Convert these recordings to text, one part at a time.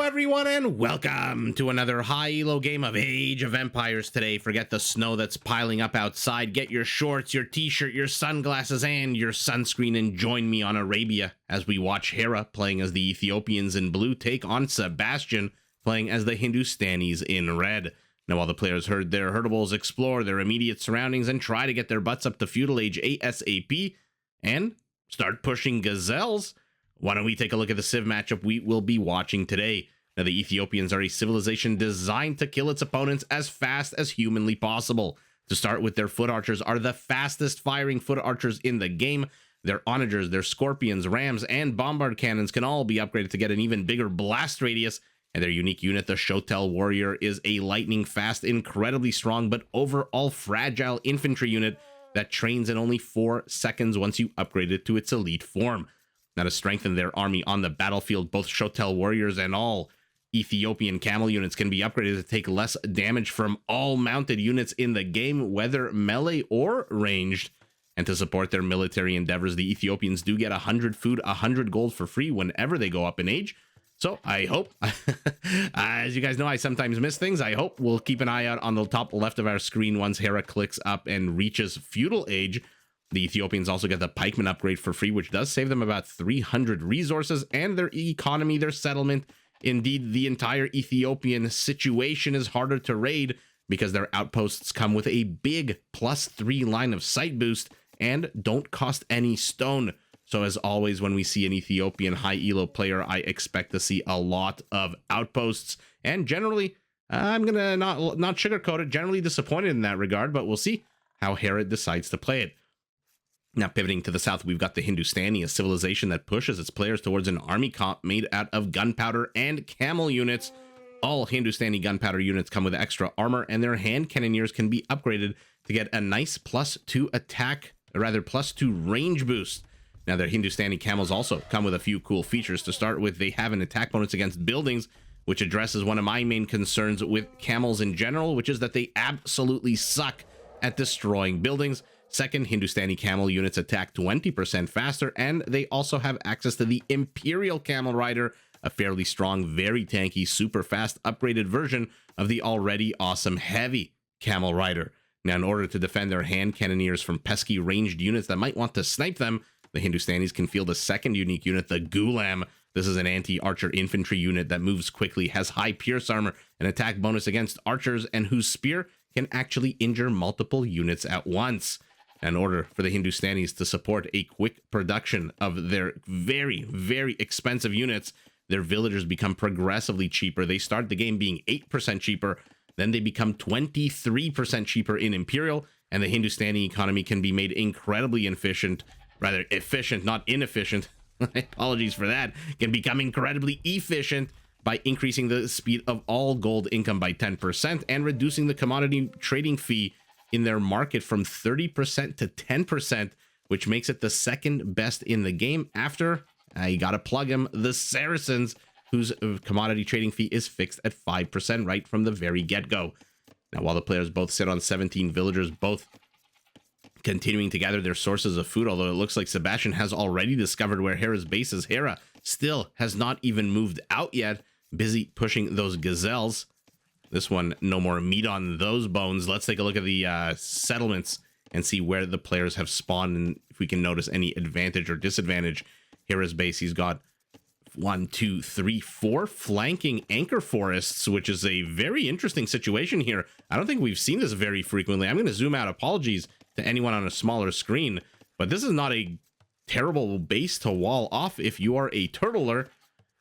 Hello everyone and welcome to another high elo game of Age of Empires today. Forget the snow that's piling up outside. Get your shorts, your t-shirt, your sunglasses, and your sunscreen and join me on Arabia as we watch Hera playing as the Ethiopians in blue take on Sebastian playing as the Hindustanis in red. Now while the players herd their herdables, explore their immediate surroundings and try to get their butts up to Feudal Age ASAP and start pushing gazelles, why don't we take a look at the Civ matchup we will be watching today. Now, the Ethiopians are a civilization designed to kill its opponents as fast as humanly possible. To start with, their foot archers are the fastest firing foot archers in the game. Their onagers, their scorpions, rams, and bombard cannons can all be upgraded to get an even bigger blast radius. And their unique unit, the Shotel warrior, is a lightning fast, incredibly strong, but overall fragile infantry unit that trains in only 4 seconds once you upgrade it to its elite form. Now, to strengthen their army on the battlefield, both Shotel warriors and all Ethiopian camel units can be upgraded to take less damage from all mounted units in the game, whether melee or ranged. And to support their military endeavors, the Ethiopians do get 100 food, 100 gold for free whenever they go up in age. So I hope, as you guys know, I sometimes miss things. I hope we'll keep an eye out on the top left of our screen once Hera clicks up and reaches Feudal Age. The Ethiopians also get the pikeman upgrade for free, which does save them about 300 resources, and their economy, their settlement, indeed the entire Ethiopian situation is harder to raid because their outposts come with a big +3 line of sight boost and don't cost any stone. So as always, when we see an Ethiopian high elo player, I expect to see a lot of outposts, and generally, I'm gonna not sugarcoat it, generally disappointed in that regard, but we'll see how Hera decides to play it. Now, pivoting to the south, we've got the Hindustani, a civilization that pushes its players towards an army comp made out of gunpowder and camel units. All Hindustani gunpowder units come with extra armor, and their hand cannoneers can be upgraded to get a nice +2 attack, or rather +2 range boost. Now, their Hindustani camels also come with a few cool features. To start with, they have an attack bonus against buildings, which addresses one of my main concerns with camels in general, which is that they absolutely suck at destroying buildings. Second, Hindustani camel units attack 20% faster, and they also have access to the Imperial Camel Rider, a fairly strong, very tanky, super fast upgraded version of the already awesome heavy Camel Rider. Now, in order to defend their hand cannoneers from pesky ranged units that might want to snipe them, the Hindustanis can field a second unique unit, the Gulam. This is an anti-archer infantry unit that moves quickly, has high pierce armor, an attack bonus against archers, and whose spear can actually injure multiple units at once. In order for the Hindustanis to support a quick production of their very, very expensive units, their villagers become progressively cheaper. They start the game being 8% cheaper, then they become 23% cheaper in Imperial, and the Hindustani economy can be made incredibly efficient, rather efficient, not inefficient. Apologies for that. Can become incredibly efficient by increasing the speed of all gold income by 10% and reducing the commodity trading fee in their market from 30% to 10%, which makes it the second best in the game after, you gotta plug them, the Saracens, whose commodity trading fee is fixed at 5% right from the very get-go. Now, while the players both sit on 17 villagers, both continuing to gather their sources of food, although it looks like Sebastian has already discovered where Hera's base is, Hera still has not even moved out yet, busy pushing those gazelles. This one, no more meat on those bones. Let's take a look at the settlements and see where the players have spawned and if we can notice any advantage or disadvantage. Hera's base, he's got 1, 2, 3, 4 flanking anchor forests, which is a very interesting situation here. I don't think we've seen this very frequently. I'm going to zoom out. Apologies to anyone on a smaller screen, but this is not a terrible base to wall off if you are a turtler.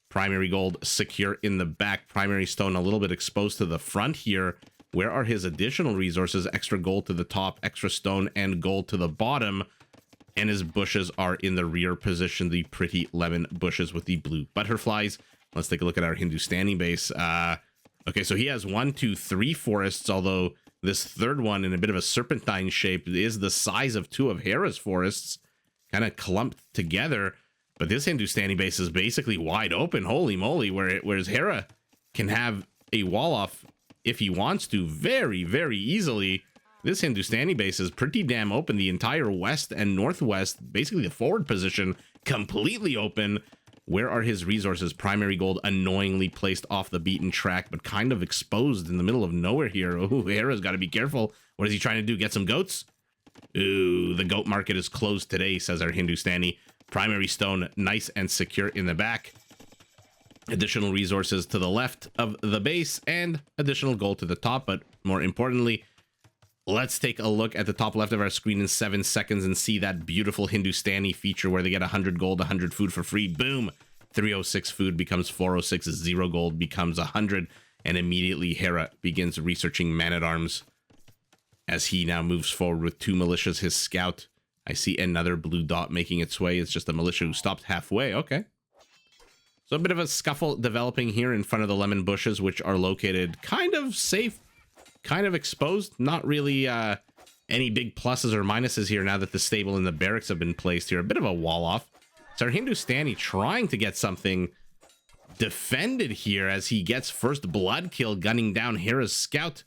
Primary gold secure in the back, primary stone a little bit exposed to the front here. Where are his additional resources? Extra gold to the top, extra stone and gold to the bottom. And his bushes are in the rear position, the pretty lemon bushes with the blue butterflies. Let's take a look at our Hindustani base. Okay, so he has 1, 2, 3 forests, although this third one in a bit of a serpentine shape is the size of 2 of Hera's forests, kind of clumped together. But this Hindustani base is basically wide open, holy moly, whereas Hera can have a wall off if he wants to very, very easily. This Hindustani base is pretty damn open. The entire west and northwest, basically the forward position, completely open, Where are his resources? Primary gold annoyingly placed off the beaten track, but kind of exposed in the middle of nowhere here. Oh, Hera's got to be careful. What is he trying to do? Get some goats? Ooh, the goat market is closed today, says our Hindustani. Primary stone, nice and secure in the back. Additional resources to the left of the base and additional gold to the top. But more importantly, let's take a look at the top left of our screen in 7 seconds and see that beautiful Hindustani feature where they get 100 gold, 100 food for free. Boom! 306 food becomes 406, 0 gold becomes 100, and immediately Hera begins researching man-at-arms as he now moves forward with 2 militias, his scout. I see another blue dot making its way. It's just a militia who stopped halfway. Okay. So a bit of a scuffle developing here in front of the lemon bushes, which are located kind of safe, kind of exposed. Not really any big pluses or minuses here now that the stable and the barracks have been placed here. A bit of a wall off. So our Hindustani trying to get something defended here as he gets first blood kill, gunning down Hera's scout.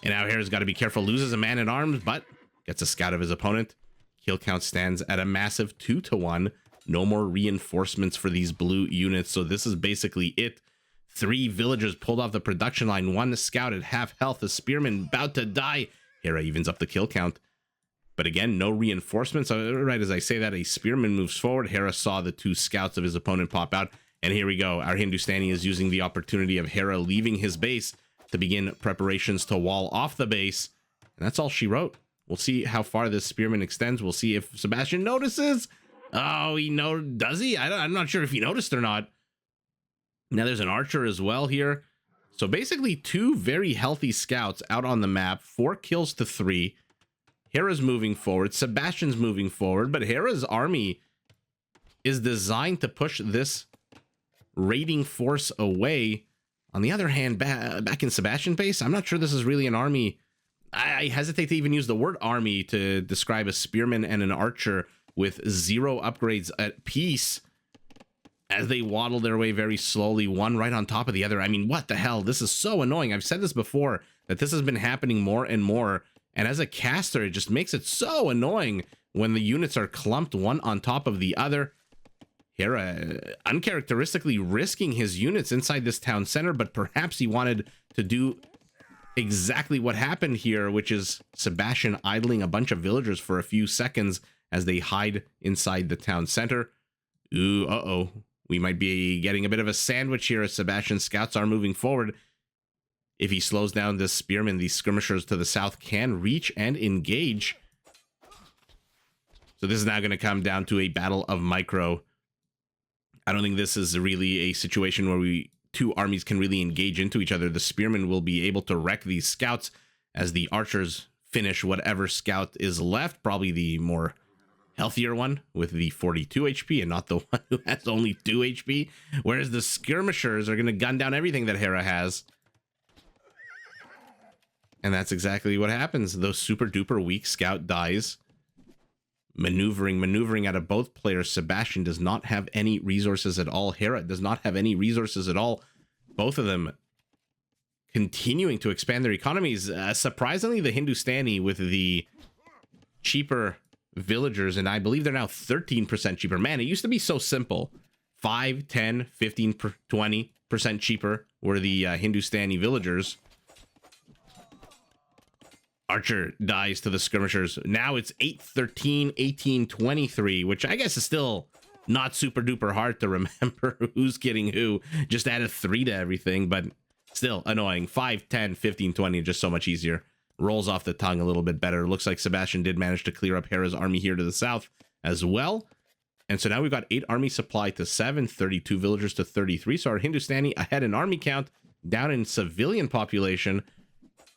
And now Hera's got to be careful. Loses a man at arms, but gets a scout of his opponent. Kill count stands at a massive 2-1. No more reinforcements for these blue units. So this is basically it. 3 villagers pulled off the production line. 1 scout at half health. A spearman about to die. Hera evens up the kill count. But again, no reinforcements. Right as I say that, a spearman moves forward. Hera saw the 2 scouts of his opponent pop out. And here we go. Our Hindustani is using the opportunity of Hera leaving his base to begin preparations to wall off the base. And that's all she wrote. We'll see how far this spearman extends. We'll see if Sebastian notices. Oh, does he? I'm not sure if he noticed or not. Now there's an archer as well here. So basically 2 very healthy scouts out on the map. 4 kills to 3. Hera's moving forward. Sebastian's moving forward. But Hera's army is designed to push this raiding force away. On the other hand, back in Sebastian base, I'm not sure this is really an army. I hesitate to even use the word army to describe a spearman and an archer with 0 upgrades at peace as they waddle their way very slowly, one right on top of the other. I mean, what the hell? This is so annoying. I've said this before, that this has been happening more and more. And as a caster, it just makes it so annoying when the units are clumped one on top of the other. Hera uncharacteristically risking his units inside this town center, but perhaps he wanted to do exactly what happened here, which is Sebastian idling a bunch of villagers for a few seconds as they hide inside the town center. Ooh, uh-oh. We might be getting a bit of a sandwich here as Sebastian's scouts are moving forward. If he slows down this spearman, these skirmishers to the south can reach and engage. So this is now going to come down to a battle of micro. I don't think this is really a situation where 2 armies can really engage into each other. The spearman will be able to wreck these scouts as the archers finish whatever scout is left, probably the more healthier one with the 42 HP and not the one who has only 2 HP, whereas the skirmishers are going to gun down everything that Hera has. And that's exactly what happens. Those super duper weak scout dies. Maneuvering out of both players. Sebastian does not have any resources at all. Hera does not have any resources at all. Both of them continuing to expand their economies. Surprisingly, the Hindustani with the cheaper villagers, and I believe they're now 13% cheaper. Man, it used to be so simple. 5, 10, 15, 20% cheaper were the Hindustani villagers. Archer dies to the skirmishers. Now it's 8-13, 18-23, which I guess is still not super duper hard to remember who's getting who. Just added 3 to everything, but still annoying. 5, 10, 15, 20, just so much easier. Rolls off the tongue a little bit better. Looks like Sebastian did manage to clear up Hera's army here to the south as well. And so now we've got 8 army supply to 7, 32 villagers to 33. So our Hindustani ahead in army count, down in civilian population.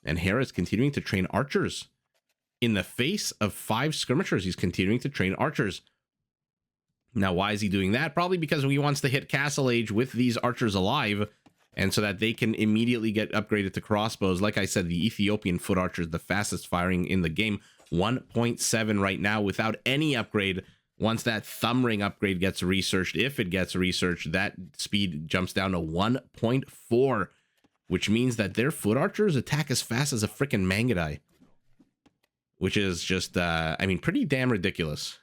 And Hera is continuing to train archers. In the face of 5 skirmishers, he's continuing to train archers. Now, why is he doing that? Probably because he wants to hit Castle Age with these archers alive, and so that they can immediately get upgraded to crossbows. Like I said, the Ethiopian foot archer is the fastest firing in the game. 1.7 right now without any upgrade. Once that thumb ring upgrade gets researched, if it gets researched, that speed jumps down to 1.4. Which means that their foot archers attack as fast as a freaking Mangudai. Which is just, I mean, pretty damn ridiculous.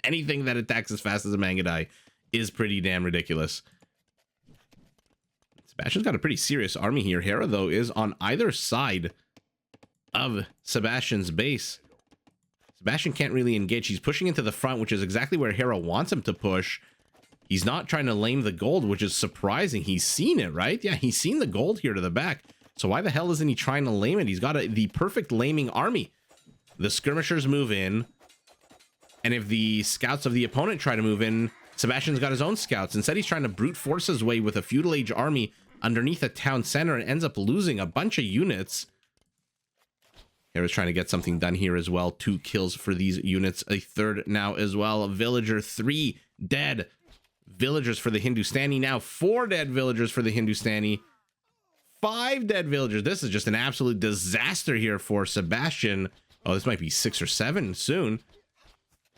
Anything that attacks as fast as a Mangudai is pretty damn ridiculous. Sebastian's got a pretty serious army here. Hera, though, is on either side of Sebastian's base. Sebastian can't really engage. He's pushing into the front, which is exactly where Hera wants him to push. He's not trying to lame the gold, which is surprising. He's seen it, right? Yeah, he's seen the gold here to the back. So why the hell isn't he trying to lame it? He's got the perfect laming army. The skirmishers move in. And if the scouts of the opponent try to move in, Sebastian's got his own scouts. Instead, he's trying to brute force his way with a feudal age army underneath a town center and ends up losing a bunch of units. Hera's trying to get something done here as well. 2 kills for these units. A third now as well. A villager, 3 dead villagers for the Hindustani. Now 4 dead villagers for the Hindustani. 5 dead villagers. This is just an absolute disaster here for Sebastian. Oh, this might be 6 or 7 soon.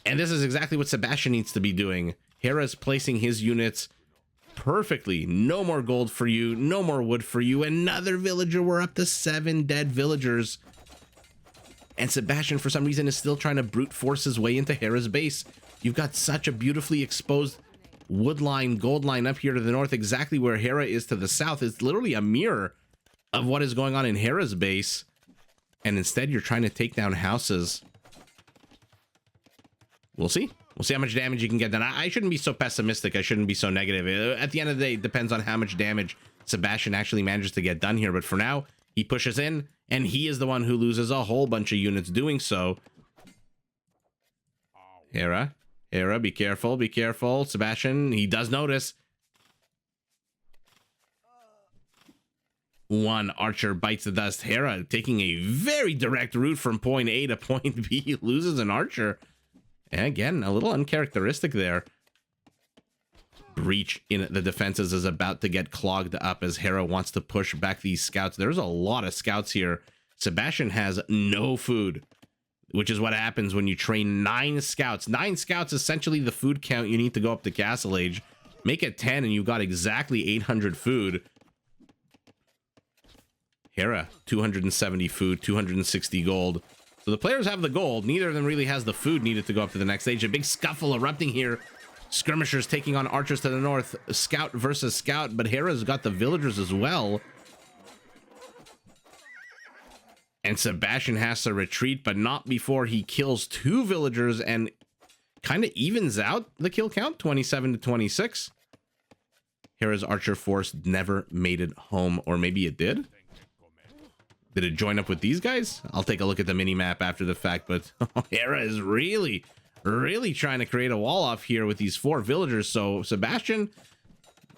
And this is exactly what Sebastian needs to be doing. Hera's placing his units perfectly. No more gold for you. No more wood for you. Another villager. We're up to 7 dead villagers. And Sebastian, for some reason, is still trying to brute force his way into Hera's base. You've got such a beautifully exposed wood line, gold line up here to the north, exactly where Hera is to the south. It's literally a mirror of what is going on in Hera's base. And instead, you're trying to take down houses. We'll see. We'll see how much damage you can get done. I shouldn't be so pessimistic. I shouldn't be so negative. At the end of the day, it depends on how much damage Sebastian actually manages to get done here. But for now, he pushes in, and he is the one who loses a whole bunch of units doing so. Hera, be careful, be careful. Sebastian, he does notice. 1 archer bites the dust. Hera, taking a very direct route from point A to point B, loses an archer. And again, a little uncharacteristic there. Breach in the defenses is about to get clogged up as Hera wants to push back these scouts. There's a lot of scouts here. Sebastian has no food, which is what happens when you train 9 scouts. 9 scouts, essentially the food count you need to go up to Castle Age. Make it 10 and you've got exactly 800 food. Hera, 270 food, 260 gold. So the players have the gold. Neither of them really has the food needed to go up to the next stage. A big scuffle erupting here. Skirmishers taking on archers to the north. Scout versus scout, but Hera's got the villagers as well. And Sebastian has to retreat, but not before he kills 2 villagers and kind of evens out the kill count, 27 to 26. Hera's archer force never made it home, or maybe it did. Did it join up with these guys? I'll take a look at the mini-map after the fact, but Hera is really trying to create a wall off here with these 4 villagers. So Sebastian,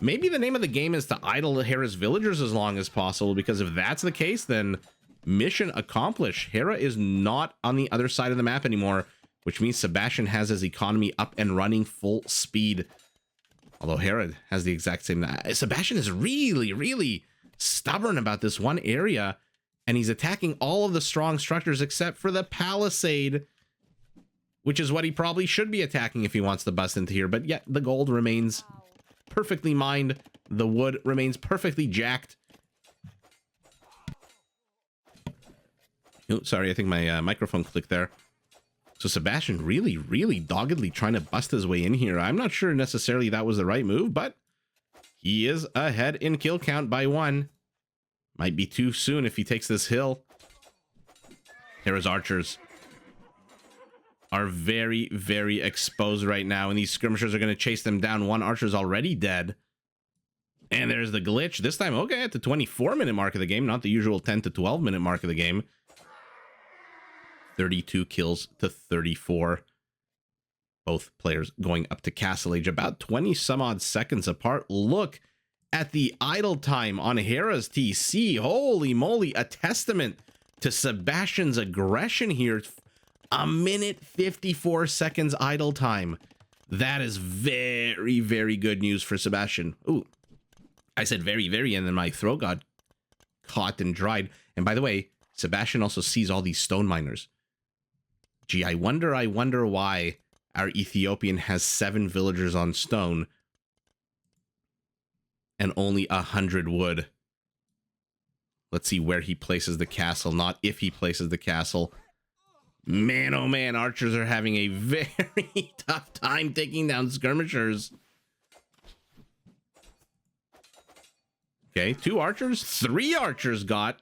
maybe the name of the game is to idle Hera's villagers as long as possible, because if that's the case, then mission accomplished. Hera is not on the other side of the map anymore, which means Sebastian has his economy up and running full speed. Although Hera has the exact same. Sebastian is really stubborn about this one area. And he's attacking all of the strong structures except for the palisade, which is what he probably should be attacking if he wants to bust into here. But yet the gold remains perfectly mined. The wood remains perfectly jacked. Oh, sorry, I think my microphone clicked there. So Sebastian really doggedly trying to bust his way in here. I'm not sure necessarily that was the right move, but he is ahead in kill count by 1. Might be too soon if he takes this hill. Hera's archers are very exposed right now, and these skirmishers are going to chase them down. 1 archer's already dead. And there's the glitch. This time, okay, at the 24-minute mark of the game, not the usual 10 to 12-minute mark of the game. 32 kills to 34. Both players going up to Castle Age, about 20 some odd seconds apart. Look at the idle time on Hera's TC. Holy moly, a testament to Sebastian's aggression here. 1 minute 54 seconds idle time. That is very good news for Sebastian. Ooh, I said very, and then my throat got caught and dried. And by the way, Sebastian also sees all these stone miners. Gee, I wonder why our Ethiopian has 7 villagers on stone and only 100 wood. Let's see where he places the castle, not if he places the castle. Man, oh man, archers are having a very tough time taking down skirmishers. Okay, 2 archers, 3 archers got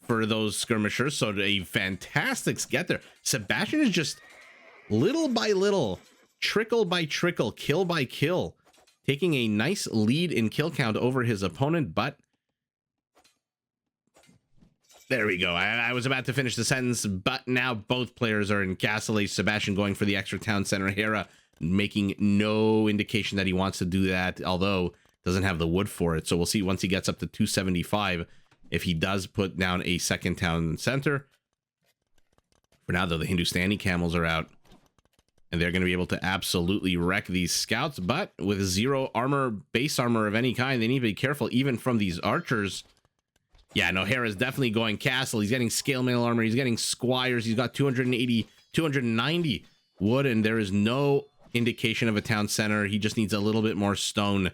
for those skirmishers. So a fantastic get there. Sebastian is just little by little, trickle by trickle, kill by kill, taking a nice lead in kill count over his opponent. But there we go. I was about to finish the sentence, but now both players are in Castle Age. Sebastian going for the extra town center. Hera making no indication that he wants to do that, although doesn't have the wood for it. So we'll see once he gets up to 275 if he does put down a second town center. For now, though, the Hindustani camels are out, and they're going to be able to absolutely wreck these scouts. But with 0 armor, base armor of any kind, they need to be careful even from these archers. Yeah, no, Hera's definitely going castle. He's getting scale mail armor. He's getting squires. He's got 280, 290 wood, and there is no indication of a town center. He just needs a little bit more stone.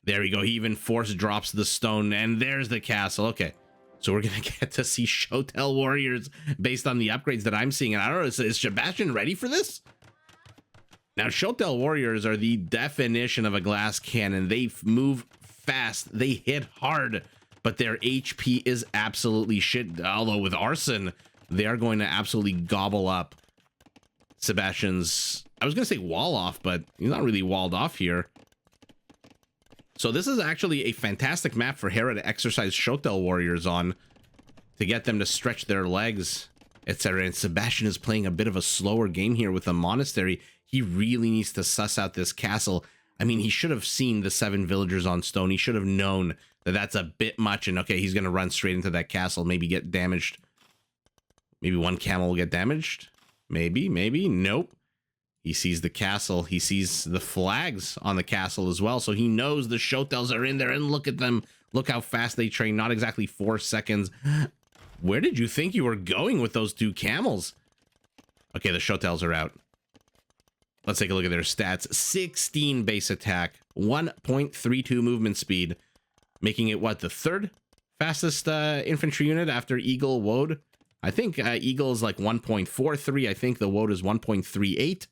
There we go. He even force drops the stone, and there's the castle. Okay, so we're going to get to see Shotel warriors based on the upgrades that I'm seeing. And I don't know, is Sebastian ready for this? Now, Shotel warriors are the definition of a glass cannon. They move fast. They hit hard, but their HP is absolutely shit. Although with arson, they are going to absolutely gobble up Sebastian's, I was going to say wall off, but he's not really walled off here. So this is actually a fantastic map for Hera to exercise Shotel warriors on, to get them to stretch their legs, etc. And Sebastian is playing a bit of a slower game here with the monastery. He really needs to suss out this castle. I mean, he should have seen the 7 villagers on stone. He should have known that that's a bit much. And okay, he's going to run straight into that castle, maybe get damaged. Maybe 1 camel will get damaged. Maybe. Nope. He sees the castle. He sees the flags on the castle as well. So he knows the Shotels are in there, and look at them. Look how fast they train. Not exactly 4 seconds. Where did you think you were going with those 2 camels? Okay, the Shotels are out. Let's take a look at their stats. 16 base attack, 1.32 movement speed, making it what, the 3rd fastest infantry unit after Eagle Woad? I think Eagle is like 1.43. I think the Woad is 1.38.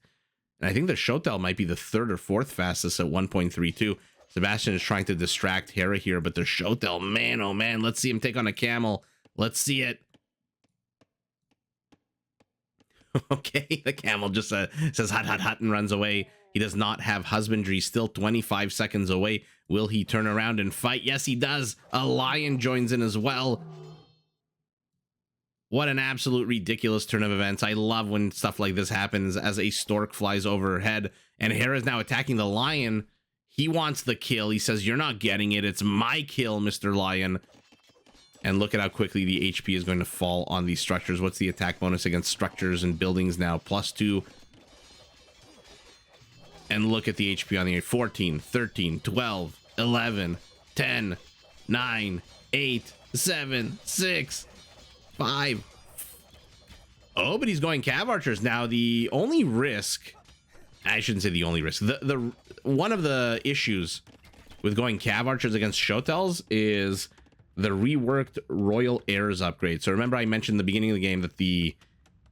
And I think the Shotel might be the 3rd or 4th fastest at 1.32. Sebastian is trying to distract Hera here, but the Shotel, man, oh man, let's see him take on a camel. Let's see it. Okay, the camel just says hot, hot, hot and runs away. He does not have husbandry, still 25 seconds away. Will he turn around and fight? Yes, he does. A lion joins in as well. What an absolute ridiculous turn of events. I love when stuff like this happens as a stork flies overhead. And Hera is now attacking the lion. He wants the kill. He says, you're not getting it. It's my kill, Mr. Lion. And look at how quickly the HP is going to fall on these structures. What's the attack bonus against structures and buildings now? +2. And look at the HP on the 14, 13, 12, 11, 10, 9, 8, 7, 6, 5. Oh, but he's going cav archers. Now, the only risk, I shouldn't say the only risk, the one of the issues with going cav archers against Shotels is the reworked Royal Heirs upgrade. So remember I mentioned in the beginning of the game that the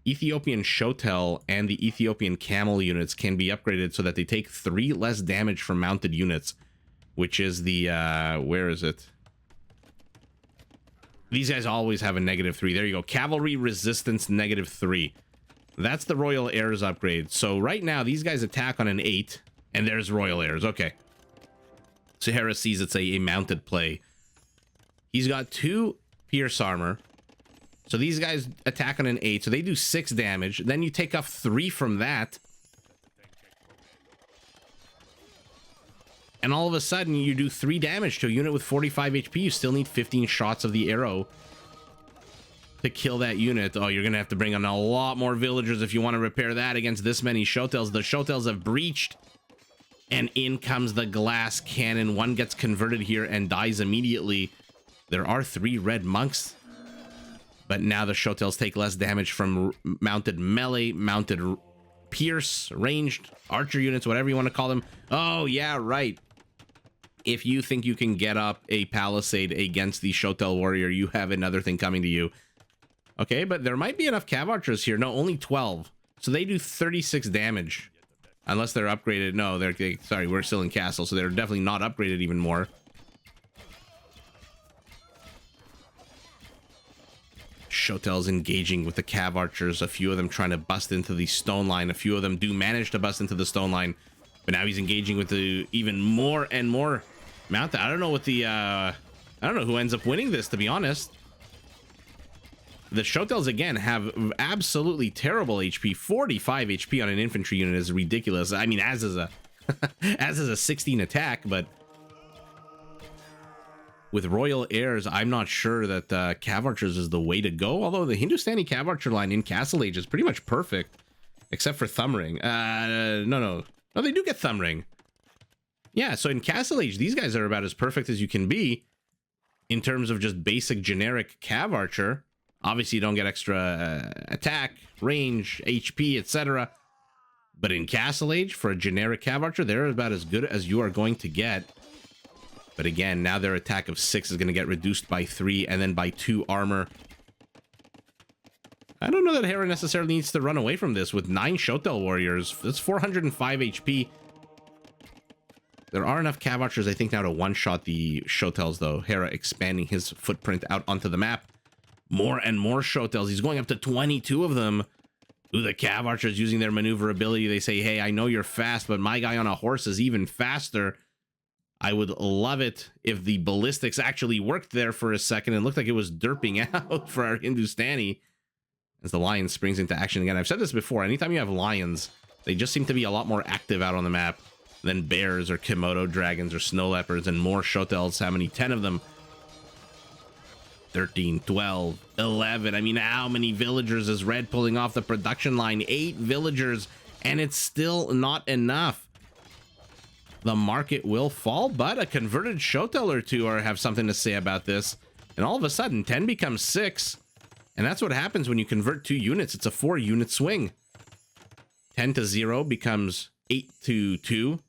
Ethiopian Shotel and the Ethiopian Camel units can be upgraded so that they take 3 less damage from mounted units, which is the, where is it? These guys always have a -3. There you go. Cavalry resistance -3. That's the Royal Heirs upgrade. So right now, these guys attack on an 8, and there's Royal Heirs. Okay. So Hera sees it's a mounted play. He's got 2 pierce armor. So these guys attack on an 8, so they do 6 damage. Then you take off 3 from that. And all of a sudden, you do 3 damage to a unit with 45 HP. You still need 15 shots of the arrow to kill that unit. Oh, you're going to have to bring on a lot more villagers if you want to repair that against this many Shotels. The Shotels have breached. And in comes the glass cannon. One gets converted here and dies immediately. There are 3 red monks. But now the Shotels take less damage from mounted melee, mounted pierce, ranged, archer units, whatever you want to call them. Oh, yeah, right. If you think you can get up a palisade against the Shotel warrior, you have another thing coming to you. Okay, but there might be enough cav archers here. No, only 12. So they do 36 damage. Unless they're upgraded. No, sorry, we're still in castle, so they're definitely not upgraded even more. Shotel's engaging with the Cav Archers. A few of them trying to bust into the stone line. A few of them do manage to bust into the stone line. But now he's engaging with the even more and more mount. I don't know what the... I don't know who ends up winning this, to be honest. The Shotels, again, have absolutely terrible HP. 45 HP on an infantry unit is ridiculous. I mean, as is a... as is a 16 attack, but... with Royal Heirs, I'm not sure that Cav Archers is the way to go. Although the Hindustani Cav Archer line in Castle Age is pretty much perfect. Except for Thumb Ring. No, they do get Thumb Ring. Yeah, so in Castle Age, these guys are about as perfect as you can be. In terms of just basic generic Cav Archer. Obviously, you don't get extra attack, range, HP, etc. But in Castle Age, for a generic Cav Archer, they're about as good as you are going to get. But again, now their attack of 6 is going to get reduced by 3 and then by 2 armor. I don't know that Hera necessarily needs to run away from this with 9 Shotel warriors. That's 405 HP. There are enough Cav Archers, I think, now to one-shot the Shotels, though. Hera expanding his footprint out onto the map. More and more Shotels. He's going up to 22 of them. Ooh, the Cav Archers using their maneuverability. They say, hey, I know you're fast, but my guy on a horse is even faster. I would love it if the ballistics actually worked there for a second and looked like it was derping out for our Hindustani as the lion springs into action again. I've said this before. Anytime you have lions, they just seem to be a lot more active out on the map than bears or Komodo dragons or snow leopards and more Shotels. How many? 10 of them. 13, 12, 11. I mean, how many villagers is Red pulling off the production line? 8 villagers, and it's still not enough. The market will fall, but a converted Shotel or two have something to say about this. And all of a sudden, 10 becomes 6. And that's what happens when you convert 2 units. It's a 4-unit swing. 10 to 0 becomes 8 to 2.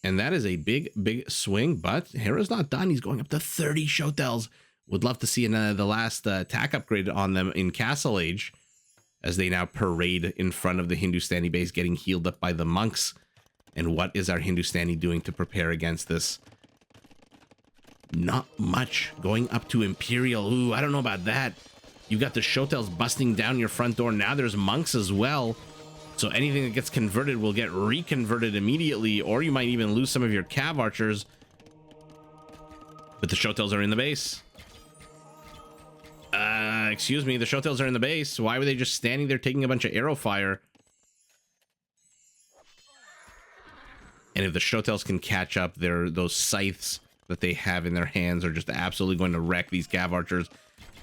And that is a big, big swing. But Hera's not done. He's going up to 30 Shotels. Would love to see the last attack upgrade on them in Castle Age, as they now parade in front of the Hindustani base, getting healed up by the monks. And what is our Hindustani doing to prepare against this? Not much. Going up to Imperial. Ooh, I don't know about that. You've got the Shotels busting down your front door. Now there's monks as well. So anything that gets converted will get reconverted immediately, or you might even lose some of your Cav Archers. But the Shotels are in the base. Excuse me, the Shotels are in the base. Why were they just standing there taking a bunch of arrow fire? And if the Shotels can catch up, those scythes that they have in their hands are just absolutely going to wreck these Cav Archers.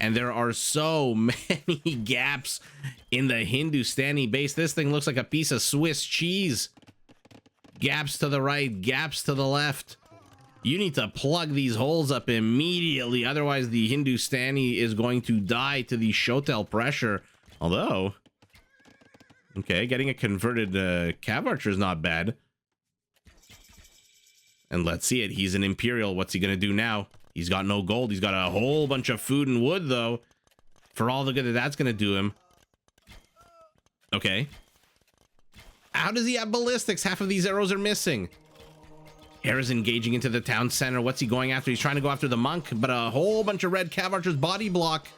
And there are so many gaps in the Hindustani base. This thing looks like a piece of Swiss cheese. Gaps to the right, gaps to the left. You need to plug these holes up immediately. Otherwise, the Hindustani is going to die to the Shotel pressure. Although, okay, getting a converted Cav Archer is not bad. And let's see it. He's an Imperial. What's he going to do now? He's got no gold. He's got a whole bunch of food and wood, though. For all the good that that's going to do him. Okay. How does he have ballistics? Half of these arrows are missing. Hera's engaging into the town center. What's he going after? He's trying to go after the monk, but a whole bunch of red Cav Archers body block.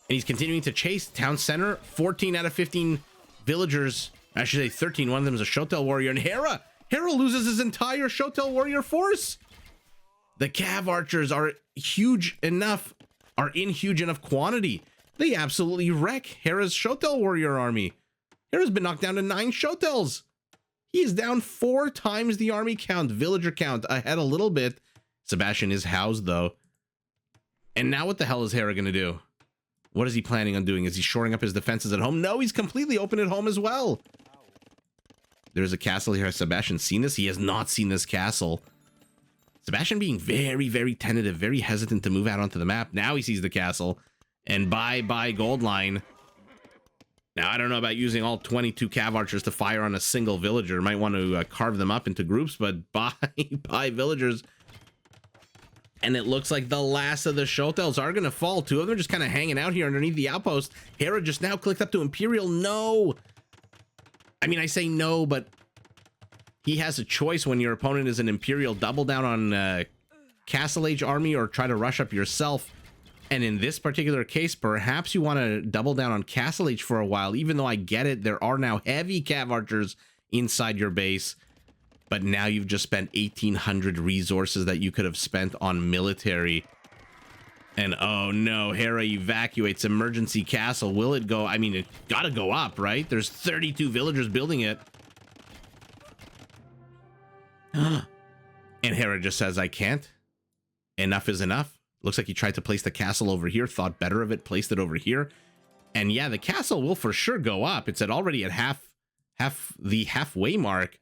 And he's continuing to chase town center. 14 out of 15 villagers. I should say 13. One of them is a Shotel warrior. And Hera loses his entire Shotel warrior force. The Cav Archers are huge enough, are in huge enough quantity. They absolutely wreck Hera's Shotel warrior army. Hera's been knocked down to 9 Shotels. He is down 4 times the army count, villager count, ahead a little bit. Sebastian is housed, though. And now what the hell is Hera going to do? What is he planning on doing? Is he shoring up his defenses at home? No, he's completely open at home as well. There's a castle here. Has Sebastian seen this? He has not seen this castle. Sebastian being very, very tentative, very hesitant to move out onto the map. Now he sees the castle. And bye-bye gold line. Now, I don't know about using all 22 Cav Archers to fire on a single villager. Might want to carve them up into groups, but bye villagers. And it looks like the last of the Shotels are going to fall. 2 of them are just kind of hanging out here underneath the outpost. Hera just now clicked up to Imperial. No. I mean, I say no, but he has a choice when your opponent is an Imperial. Double down on Castle Age army or try to rush up yourself. And in this particular case, perhaps you want to double down on Castle Age for a while, even though I get it, there are now heavy cav archers inside your base. But now you've just spent 1,800 resources that you could have spent on military. And oh no, Hera evacuates emergency castle. Will it go? I mean, it gotta go up, right? There's 32 villagers building it. And Hera just says, I can't. Enough is enough. Looks like he tried to place the castle over here, thought better of it, placed it over here. And yeah, the castle will for sure go up. It's already at the halfway mark.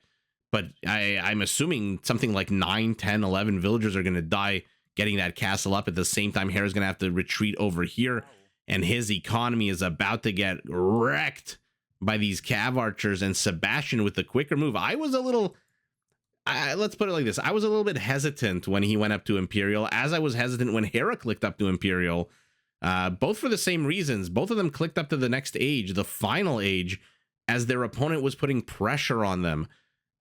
But I'm assuming something like 9, 10, 11 villagers are going to die getting that castle up. At the same time, Hera's going to have to retreat over here. And his economy is about to get wrecked by these cav archers. And Sebastian with the quicker move. I was a little... let's put it like this. I was a little bit hesitant when he went up to Imperial, as I was hesitant when Hera clicked up to Imperial. Both for the same reasons. Both of them clicked up to the next age, the final age, as their opponent was putting pressure on them.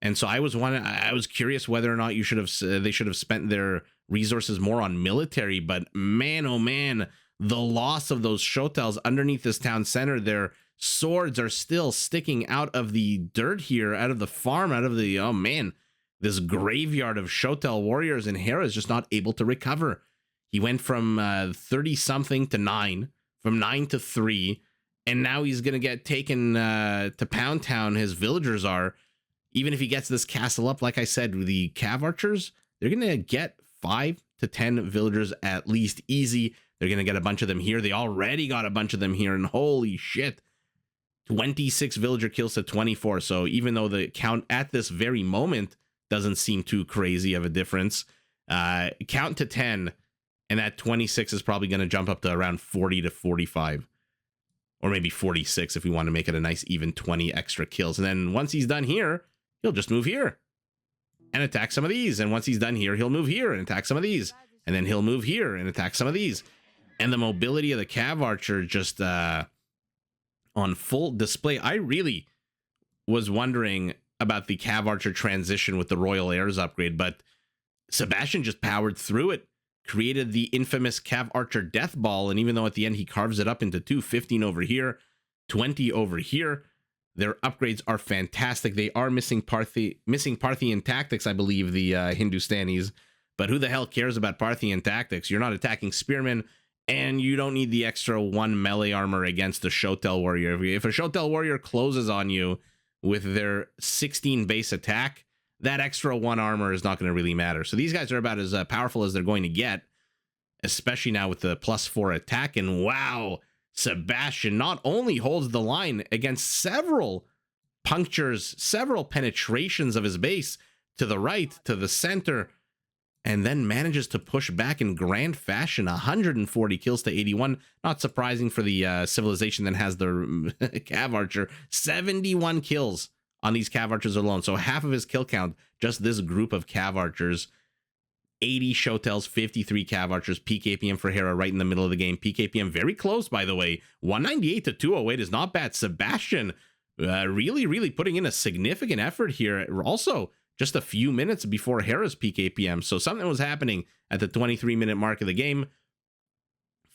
And so I was curious whether or not they should have spent their resources more on military. But man, oh man, the loss of those Shotels underneath this town center, their swords are still sticking out of the dirt here, out of the farm, out of the, oh man, this graveyard of Shotel warriors, and Hera is just not able to recover. He went from 30-something to 9, from 9 to 3, and now he's going to get taken to Pound Town. His villagers are. Even if he gets this castle up, like I said, the cav archers, they're going to get 5 to 10 villagers at least easy. They're going to get a bunch of them here. They already got a bunch of them here, and holy shit, 26 villager kills to 24. So even though the count at this very moment doesn't seem too crazy of a difference, count to 10, and that 26 is probably going to jump up to around 40 to 45. Or maybe 46 if we want to make it a nice even 20 extra kills. And then once he's done here, he'll just move here and attack some of these. And once he's done here, he'll move here and attack some of these. And then he'll move here and attack some of these. And the mobility of the cav archer just on full display. I really was wondering about the cav archer transition with the Royal Heirs upgrade, but Sebastian just powered through it, created the infamous cav archer death ball. And even though at the end he carves it up into 2, 15 over here, 20 over here, their upgrades are fantastic. They are missing Parthian tactics, I believe, the Hindustanis. But who the hell cares about Parthian tactics? You're not attacking spearmen, and you don't need the extra 1 melee armor against a Shotel warrior. If a Shotel warrior closes on you with their 16 base attack, that extra 1 armor is not going to really matter. So these guys are about as powerful as they're going to get, especially now with the +4 attack. And wow, Sebastian not only holds the line against several punctures, several penetrations of his base to the right, to the center, and then manages to push back in grand fashion. 140 kills to 81. Not surprising for the civilization that has the cav archer. 71 kills on these cav archers alone. So half of his kill count, just this group of cav archers. 80 Shotels, 53 cav archers, peak APM for Hera right in the middle of the game. Peak APM very close, by the way. 198 to 208 is not bad. Sebastian really putting in a significant effort here. Also, just a few minutes before Hera's peak APM. So something was happening at the 23-minute mark of the game.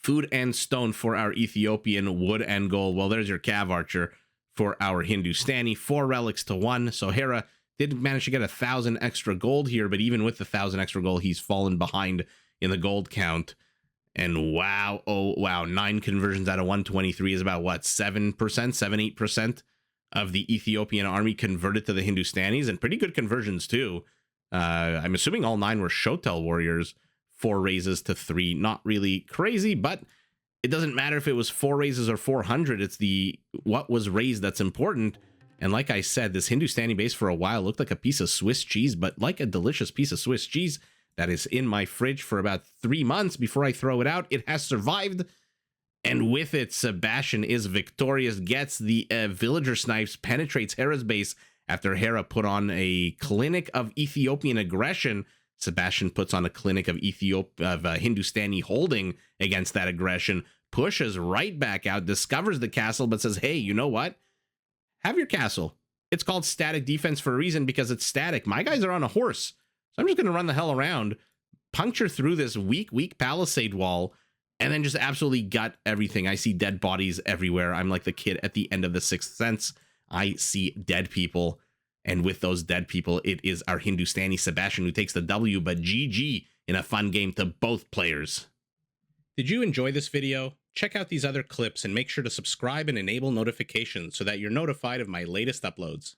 Food and stone for our Ethiopian, wood and gold. Well, there's your cav archer for our Hindustani. 4 relics to 1. So Hera did manage to get 1,000 extra gold here, but even with the 1,000 extra gold, he's fallen behind in the gold count. And wow, oh wow, 9 conversions out of 123 is about what, 7%, 7-8% of the Ethiopian army converted to the Hindustanis, and pretty good conversions too. I'm assuming all 9 were Shotel warriors. 4 raises to 3, not really crazy, but it doesn't matter if it was 4 raises or 400. It's the what was raised that's important. And like I said, this Hindustani base for a while looked like a piece of Swiss cheese, but like a delicious piece of Swiss cheese that is in my fridge for about 3 months before I throw it out. It has survived. And with it, Sebastian is victorious, gets the villager snipes, penetrates Hera's base after Hera put on a clinic of Ethiopian aggression. Sebastian puts on a clinic of Hindustani holding against that aggression, pushes right back out, discovers the castle, but says, hey, you know what? Have your castle. It's called static defense for a reason, because it's static. My guys are on a horse, so I'm just going to run the hell around, puncture through this weak palisade wall, and then just absolutely gut everything. I see dead bodies everywhere. I'm like the kid at the end of The Sixth Sense. I see dead people, and with those dead people, it is our Hindustani Sebastian who takes the W, but GG in a fun game to both players. Did you enjoy this video? Check out these other clips and make sure to subscribe and enable notifications so that you're notified of my latest uploads.